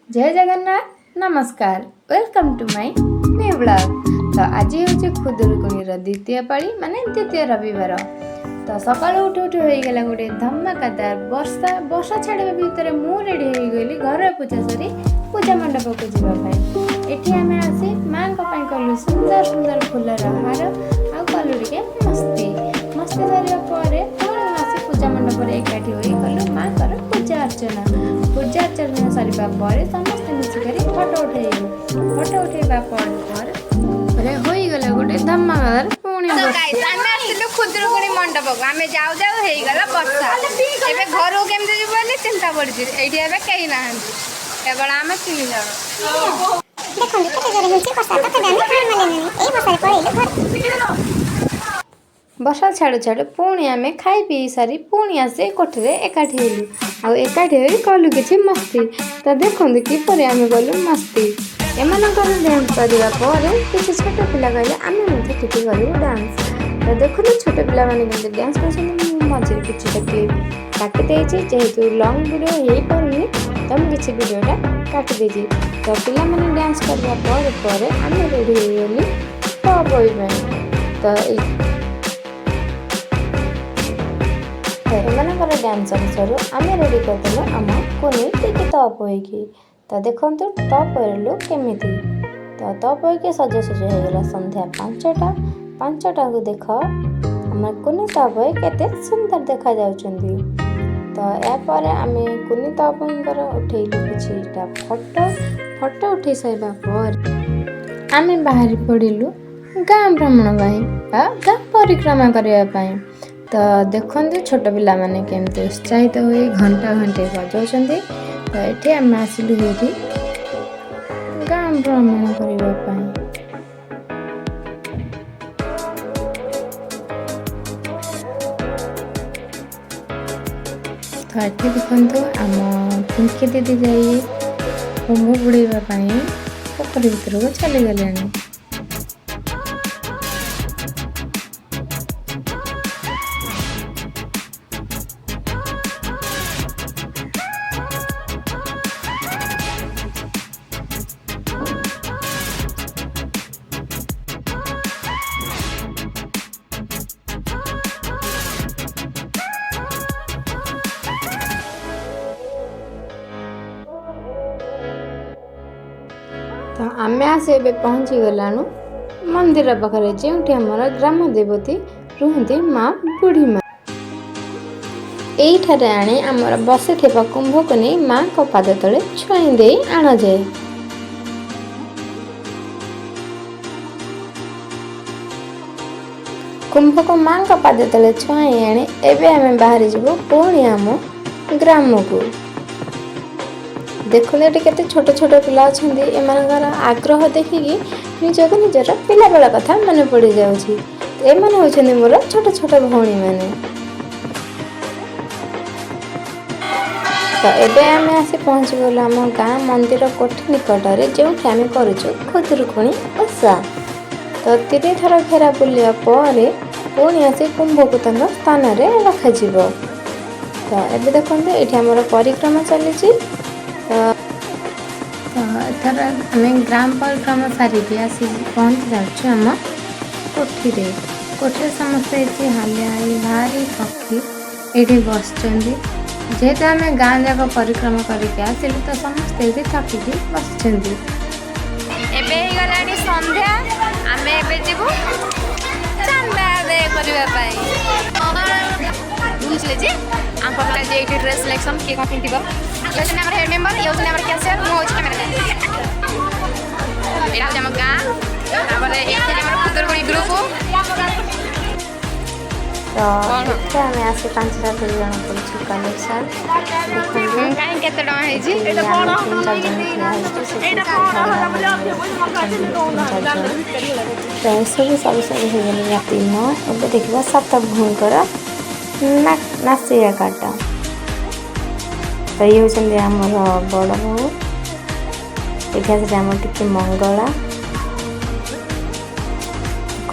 जय जगन्नाथ नमस्कार welcome to my new blog. तो आज हूँ खुदुरुकुणी द्वितीय पाली माने द्वितीय रविवार। तो सकाल उठू उठू हो गला गोटे धमाकादार वर्षा वर्षा छाड़ा भितर मु रेडी हो गली घर पूजा सरी पूजा मंडप को जावाई। एठी आमे आसी माँ कलु सुंदर सुंदर फूलर हार आ कलु टिके मस्ती मस्ती सरिया परे पुणी आसी पूजा मंडप एकाठी होई कलु माँ कर पूजा अर्चना सरिबा परे समस्त मिसिकरी फोटो उठेबा परे होई गला गोटे धमाकादार पुणी खुदुरुकुणी मंडप को आमे जाऊ जाऊ हे गला वर्षा एबे घर को केमते जीव बोली चिंता पड़ती एठी एबे कई ना केवल आमे तीन जण देखो केते जोरे होची वर्षा तो केबे आमे हार माने ए वर्षा पळेले घर वर्षा छाड़ छाड़ पुणी आम खाई पी सारी पुणी आसे कोठे एकाठी हेलु आ एकाठी हो कलु किछि मस्ती। तो देखो किपर आम गलु मस्ती एमानकर डांस करने किसी छोट पिला कहले आम टी करूँ डांस। तो देखो छोट पिला मैंने केमती डांस कर मझे किसी क्लिप काटिदे जेहेतु लंग वीडियो हो पारे तो मुझे किसी वीडियोटा काटिदे। तो पिला मैंने डांस करने आम रेडी हो गली टॉप हो। तो एमानकर डांस अनुसार आम रेडी करदेलु आम कोनी टिके टॉप होगी। तो देखु टॉप होलु केमी तो टॉप होगी सजसज होगला संध्या 5टा को देख आम कुनी टॉप हो केते सुंदर देखा जाउछंदी। तो यापर आम कुनी टॉप उठेलु किछिटा फोटो उठे साइबा पर आम बाहरी पड़िलु गाँ भ्रमण गाँ परिक्रमा करने। तो देखते छोट पिला माने केमती उत्साहित हुए घंटा घंटे बजाउछंदी। तो ये आम आसिलु ये गाँ भ्रमण करने। तो ये देखु आम पिंकी दीदी जाई होम बुड़ाई पोखरी भीतर को चली गले। तो आम आसे पहुँची गलानु मंदिर पाखे जो आमर ग्राम देवती रुहती माँ बुढ़ी माँ। यही आनी आमर बसी कुंभ को नहीं माँ को पाद तले छुई दे आण जाए। कुंभ को माँ को पाद तले छुई आनी एवं आम बाहरी जीव पुणी आम ग्राम को। देखते ये छोट छोट पिला अच्छा एमर आग्रह देखिकी निजक निजर पिला बेला कथा मन पड़ जाए। मोर छोट छोट भौणी मैंने। तो एबे आम आसी पहुँची गलु आम गाँ मंदिर कोठी निकटरे जो आम करूँ खुदुरुकुणी ओषा। तो 3 थर घेरा बुलिया पर पुणी आसी कुंभको स्थान रखा। तो एबे देखते ये आमर परिक्रमा चली। तो एथर आम ग्राम परिक्रमा सारिकी आसी पहुँची जाऊँ आम कोठी समस्ते ये हालिया भारी थकी ये बस जेहेतु आम गाँ जाक परिक्रमा करके आसिलु तो समस्ते ये थकिकी बस। गलानी संध्या आम एबे जीवु चांदा दे बुझले जी आम पता जे एठी ड्रेस सिलेक्शन के कौन पिंथिबो ये होने हमर हेड मेंबर ये होने हमर कैशियर मो होछि कैमरा एरा हम गाँ हमर एक हमर खुदुरुकुणी ग्रुप। तो आम आसी 5टा जन कर कलेक्शन काई केते टका है जी एटा कोन तो सब हो गले राति 9 एबे देखबा 7 भूकर नासिया काटा। तो ये होचंदी हमर बड़ बहू ये आम टी मंगला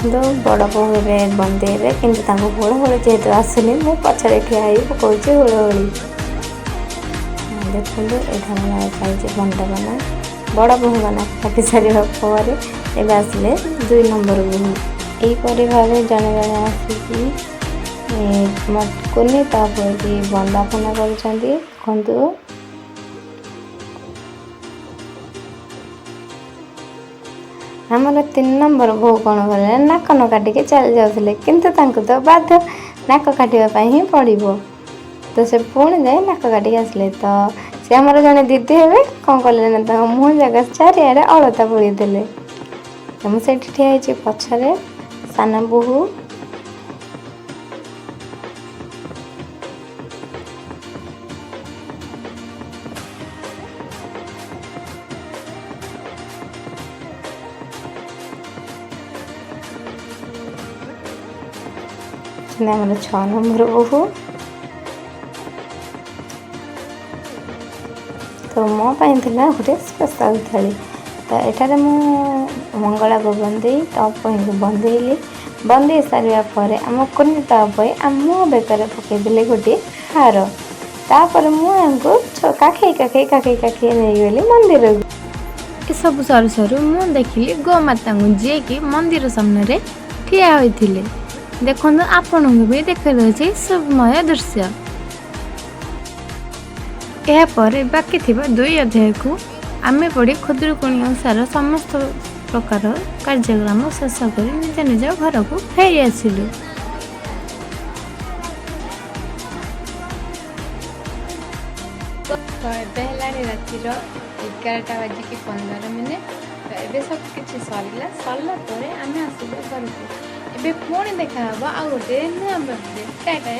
देखो बड़ बहू ए बंदे कि हुड़हुड़ी जेहेतु आसुनी मु पछरे ठिया पकाऊँ हुड़हुड़ी ଦେଖନ୍ତୁ ଏଇଟା ଆମର ଚାଲିଛି ବଣ୍ଟନ। ବଡ଼ ବୋହୂଙ୍କ ନାକ କାଟି ସାରିବା ପରେ ଏବେ ଆସିଲେ 2 ନମ୍ବର ବୋହୂ। ଏହିପରି ଭାବେ ଜଣେ ଜଣେ ଆସିକି କୁନି ତାପରେ ବନ୍ଦାପନା କରୁଛନ୍ତି। ଦେଖନ୍ତୁ ଆମର 3 ନମ୍ବର ବୋହୂ କ'ଣ କଲେ ନାକ ନ କାଟିକି ଚାଲି ଯାଉଥିଲେ, କିନ୍ତୁ ତାଙ୍କୁ ତ ବାଧ୍ୟ ନାକ କାଟିବା ପାଇଁ ହିଁ ପଡ଼ିବ। ତ ସେ ପୁଣି ଯାଇ ନାକ କାଟିକି ଆସିଲେ। ତ ସେ ଆମର ଜଣେ ଦିଦି ହେବେ କ'ଣ କଲେ ନା ତାଙ୍କ ମୁହଁ ଜାଗା ଚାରିଆଡ଼େ ଅଳତା ବୋଳି ଦେଲେ। ତ ମୁଁ ସେଇଠି ଠିଆ ହେଇଛି ପଛରେ ସାନ ବୋହୂ। ଆମର 6 ନମ୍ବର ବୋହୂ। ତ ମୋ ପାଇଁ ଥିଲା ଗୋଟେ ସ୍ପେଶାଲ ଥାଳି। ତ ଏଠାରେ ମୁଁ ମଙ୍ଗଳାକୁ ବନ୍ଦେଇ ତପୋଇଙ୍କୁ ବନ୍ଦେଇଲି। ବନ୍ଦେଇ ସାରିବା ପରେ ଆମ କୁନି ତପୋଇ ଆମ ବେକରେ ପକାଇଦେଲେ ଗୋଟିଏ ହାର। ତାପରେ ମୁଁ ୟାଙ୍କୁ କାଖେଇ ନେଇଗଲି ମନ୍ଦିରକୁ। ଏସବୁ ସରୁ ସରୁ ମୁଁ ଦେଖିଲି ଗୋମାତାଙ୍କୁ, ଯିଏକି ମନ୍ଦିର ସାମ୍ନାରେ ଠିଆ ହୋଇଥିଲେ। ଦେଖନ୍ତୁ ଆପଣଙ୍କୁ ବି ଦେଖାଯାଉଛି ଶୁଭମୟ ଦୃଶ୍ୟ। ଏହାପରେ ବାକି ଥିବା 2 ଅଧ୍ୟାୟକୁ ଆମେ ପଢ଼ି ଖୁଦୁରୁକୁଣୀ ଓଷାର ସମସ୍ତ ପ୍ରକାର କାର୍ଯ୍ୟକ୍ରମ ଶେଷ କରି ନିଜ ନିଜ ଘରକୁ ଫେରି ଆସିଲୁ। ତ ଏବେ ହେଲାଣି ରାତିର 11:15। ତ ଏବେ ସବୁ କିଛି ସରିଲା ପରେ ଆମେ ଆସିଲୁ ଘରକୁ। ଏବେ ପୁଣି ଦେଖା ହବ ଆଉ ଗୋଟେ ନୂଆ ବ୍ଲଗରେ। ଟାଟା।